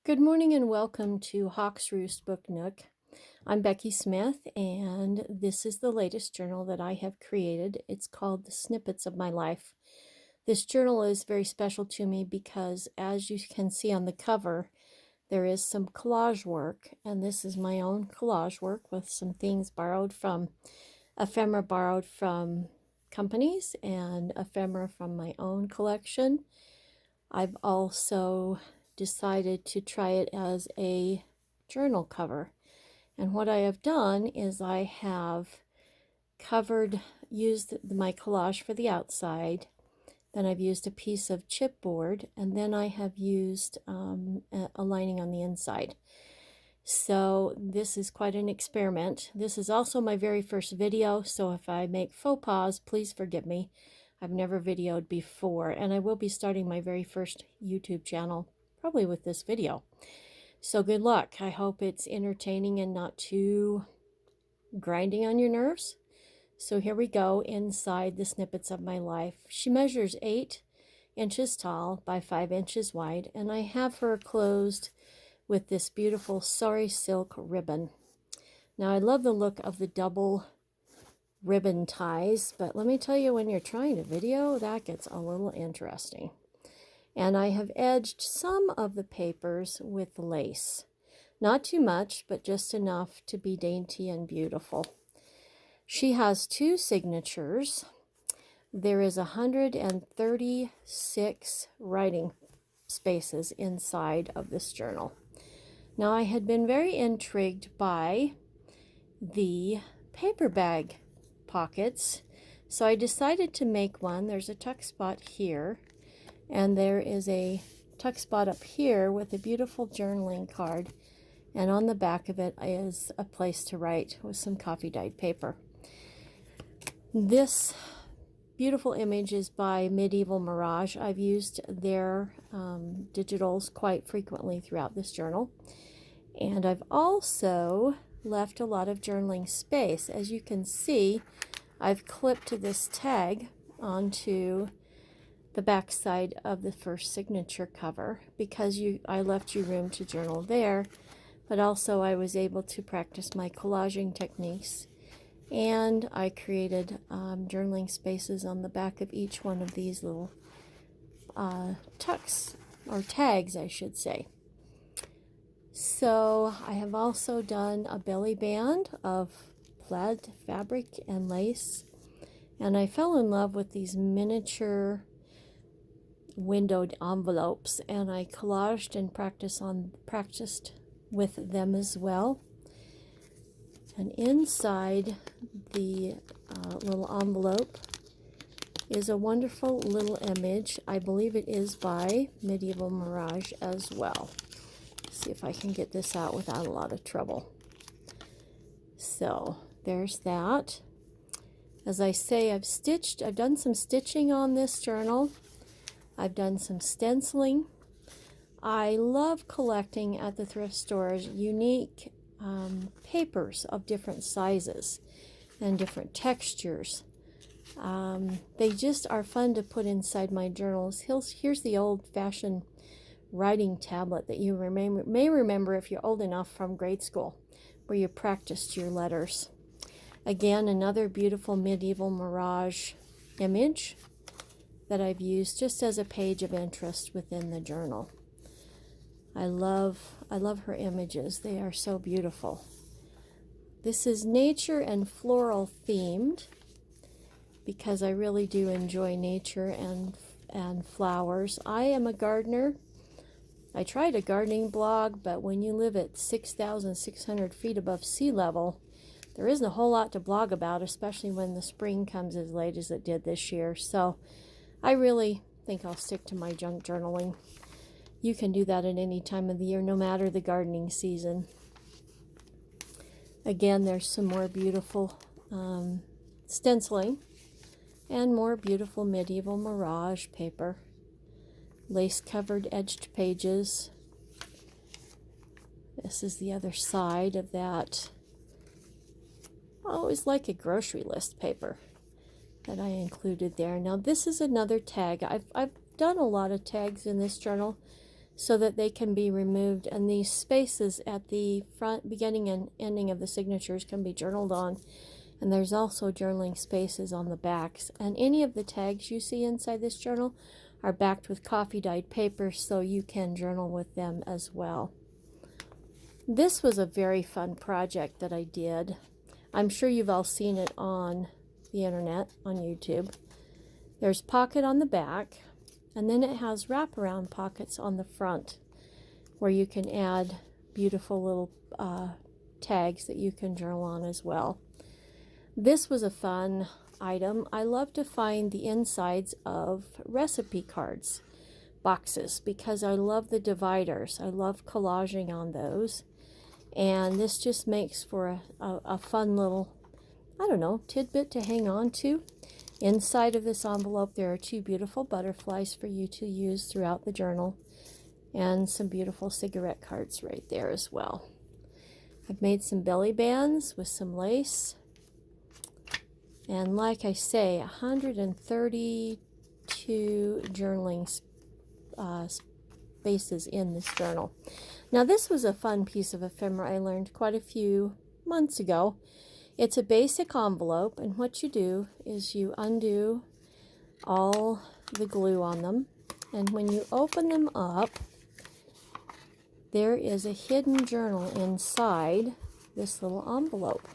Good morning and welcome to Hawk's Roost Book Nook. I'm Becky Smith, and this is the latest journal that I have created. It's called the Snippets of My Life. This journal is very special to me because, as you can see on the cover, there is some collage work, and this is my own collage work with some things borrowed from ephemera borrowed from companies and ephemera from my own collection. I've also decided to try it as a journal cover. And what I have done is I have used my collage for the outside, then I've used a piece of chipboard, and then I have used a lining on the inside. So this is quite an experiment. This is also my very first video, so if I make faux pas, please forgive me. I've never videoed before, and I will be starting my very first YouTube channel, probably with this video. So good luck. I hope it's entertaining and not too grinding on your nerves. So here we go inside the Snippets of My Life. She measures 8 inches tall by 5 inches wide, and I have her closed with this beautiful sari silk ribbon. Now I love the look of the double ribbon ties, but let me tell you, when you're trying to video, that gets a little interesting. And I have edged some of the papers with lace. Not too much, but just enough to be dainty and beautiful. She has 2 signatures. There is 136 writing spaces inside of this journal. Now, I had been very intrigued by the paper bag pockets, so I decided to make one. There's a tuck spot here, and there is a tuck spot up here with a beautiful journaling card, and on the back of it is a place to write with some coffee dyed paper. This beautiful image is by Medieval Mirage. I've used their digitals quite frequently throughout this journal, and I've also left a lot of journaling space. As you can see, I've clipped this tag onto the back side of the first signature cover because I left you room to journal there, but also I was able to practice my collaging techniques, and I created journaling spaces on the back of each one of these little tucks, or tags I should say. So I have also done a belly band of plaid fabric and lace, and I fell in love with these miniature windowed envelopes, and I collaged and practiced with them as well. And inside the little envelope is a wonderful little image. I believe it is by Medieval Mirage as well. See if I can get this out without a lot of trouble. So there's that. As I say, I've done some stitching on this journal. I've done some stenciling. I love collecting at the thrift stores unique papers of different sizes and different textures. They just are fun to put inside my journals. Here's the old-fashioned writing tablet that you may remember if you're old enough from grade school, where you practiced your letters. Again, another beautiful Medieval Mirage image that I've used just as a page of interest within the journal. I love her images. They are so beautiful. This is nature and floral themed because I really do enjoy nature and flowers. I am a gardener. I tried a gardening blog, but when you live at 6,600 feet above sea level, there isn't a whole lot to blog about, especially when the spring comes as late as it did this year. So I really think I'll stick to my junk journaling. You can do that at any time of the year, no matter the gardening season. Again, there's some more beautiful stenciling and more beautiful Medieval Mirage paper. Lace-covered edged pages. This is the other side of that. Oh, it's like a grocery list paper that I included there. Now this is another tag. I've done a lot of tags in this journal, so that they can be removed, and these spaces at the front, beginning and ending of the signatures can be journaled on. And there's also journaling spaces on the backs, and any of the tags you see inside this journal are backed with coffee dyed paper, so you can journal with them as well. This was a very fun project that I did. I'm sure you've all seen it on the internet, on YouTube. There's pocket on the back, and then it has wraparound pockets on the front where you can add beautiful little tags that you can journal on as well. This was a fun item. I love to find the insides of recipe cards boxes because I love the dividers. I love collaging on those. And this just makes for a fun little, I don't know, tidbit to hang on to. Inside of this envelope, there are 2 beautiful butterflies for you to use throughout the journal, and some beautiful cigarette cards right there as well. I've made some belly bands with some lace. And like I say, 132 journaling spaces in this journal. Now this was a fun piece of ephemera I learned quite a few months ago. It's a basic envelope, and what you do is you undo all the glue on them, and when you open them up, there is a hidden journal inside this little envelope.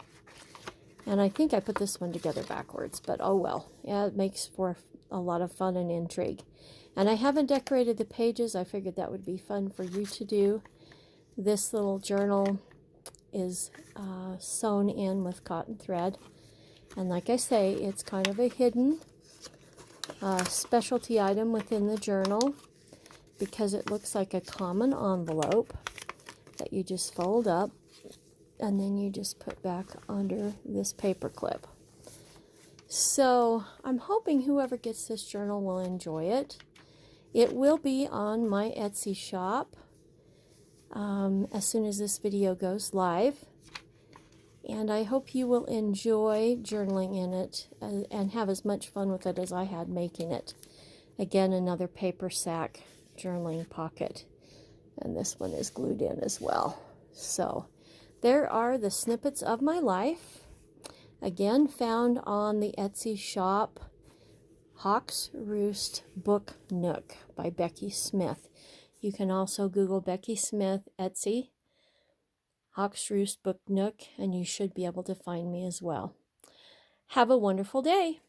And I think I put this one together backwards, but oh well. Yeah, it makes for a lot of fun and intrigue. And I haven't decorated the pages. I figured that would be fun for you to do. This little journal is sewn in with cotton thread. And like I say, it's kind of a hidden specialty item within the journal because it looks like a common envelope that you just fold up and then you just put back under this paper clip. So I'm hoping whoever gets this journal will enjoy it. It will be on my Etsy shop as soon as this video goes live. And I hope you will enjoy journaling in it and have as much fun with it as I had making it. Again, another paper sack journaling pocket. And this one is glued in as well. So there are the Snippets of My Life. Again, found on the Etsy shop, Hawk's Roost Book Nook by Becky Smith. You can also Google Becky Smith, Etsy, Hawk's Roost Book Nook, and you should be able to find me as well. Have a wonderful day.